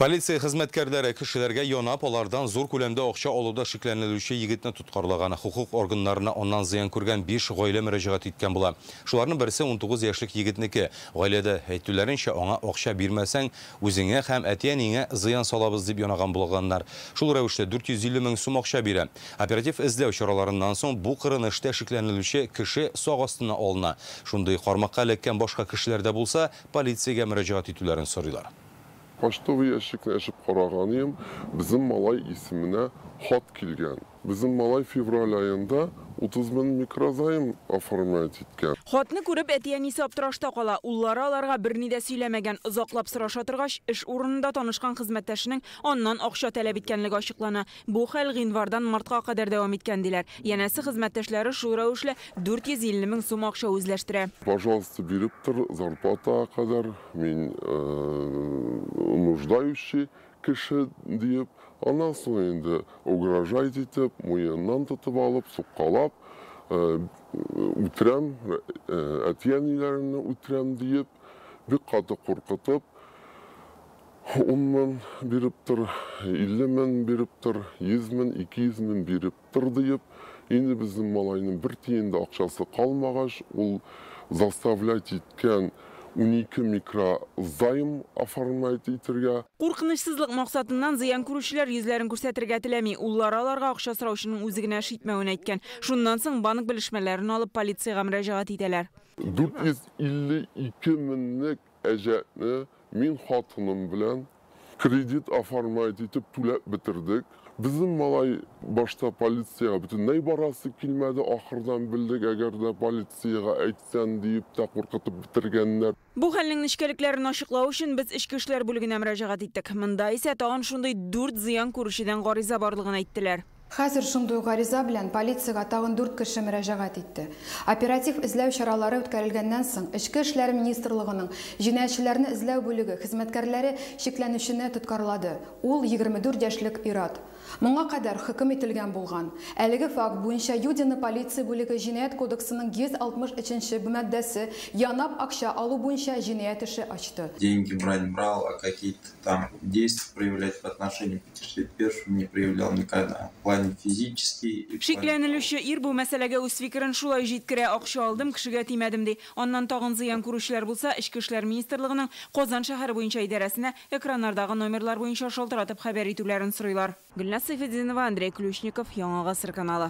Polisiya xizmətkarları kişilərə yonab, onlardan zor küləmdə oqşa oluda şiklənilişi yigitini tutqarlağana, hüquq organlarına ondan ziyan көргən 5 ğailə müracaat etken bula. Şularının birisi 19 yaşlıq yigitniki. Ğailədə heytüllərinşə ona oqşa birməsən, özünə həm ətiyəniyyə ziyan salabız deyib yonağan bulğanlar. Şul rəvişdə 450 min sum oqşa birə. Operativ izləv şuralarından son bu qırınışda şiklənilişi kişi sağ astına oluna. Şunday qarmaqqa ələkən başqa kişilərdə bulsa, polisiyaga müracaat etülərin sorular. Почтовый ящикni ашып караганым, bizim малай исеменә хат килгән. Bizim малай февраль ayında 30 bin mikrozayım оформлять иткән. Хатны күреп әтиәнисе аптырашта кала. Уллары аларга берни дә сөйләмәгән, озаклап сораша торгач, эш урынында танышкан хезмәттәшенең аннан акча таләп иткәнлеге ачыклана. Бу хәл гыйнвардан мартка кадәр дәвам иткән диләр. Янәсе хезмәттәшләре шул рәвешле 450 мең сум акча үзләштерә. Пожалуйста, биреп тор, зарплата кадәр мин нуждающий кеше дип, аннан соң инде угрожать итеп, муеннан тотып алып, суккалап, үтерәм, әтиәниләрне үтерәм дип, бик каты куркытып, 10 мең биреп тор, 50 мең биреп тор, 100 мең, 200 мең биреп тор дип, инде безнең малайның бер тиен дә акчасы калмагач, ул заставлять иткән 12 микрозайм оформлять итергә. Куркынычсызлык максатыннан зыян күрүчеләр йөзләрен күрсәтергә теләми, уллары аларга акча сораучының үзе генә шитмәвен әйткән. Шуннан соң банк белешмәләрен алып полициягә мөрәҗәгать итәләр. 452 меңлек әҗәтне мин хатыным белән кредит оформлять итеп түләп бетердек. Bizim malay başta polisiyaga bütünlәй barası килмәде, ахырдан bildik, әгәр дә polisiyaga әйтсән дип тә куркытып бетергәннәр. Бу хәлнең нечкәлекләрен ачыклау өчен без Ичке эшләр бүлегенә мөрәҗәгать иттек. Монда исә тагын шундый 4 зыян күрүчедән гариза барлыгын әйттеләр. Хәзер шундый гариза белән полициягә тагын 4 кеше мөрәҗәгать итте. Оператив эзләү чаралары үткәрелгәннән соң Ичке эшләр министрлыгының җинаятьчеләрне эзләү бүлеге хезмәткәрләре шикләнүчене тоткарлады. Ул 24 яшьлек ир-ат. Моңа кадәр хөкем ителгән булган. Әлеге факт буенча Юдина полиция бүлеге җинаять кодексының 163-нче маддәсе янап акча алу буенча җинаять эше ачты. Деньги брал, а какие-то там действия проявлять по отношению к потерпевшему не проявлял никогда. В плане физически. Шикләнелүче ир бу мәсьәләгә үз фикерен шулай җиткерә, акча алдым, кешегә тимәдем ди. Аннан тагын зыян күрүчеләр булса, Ичке эшләр министрлыгының Казан шәһәре буенча идарәсенә экраннардагы номерлар буенча шалтыратып хәбәр итүләрен сорыйлар. Сайфетдинова, Андрей Ключников, Яңа Гасыр каналы.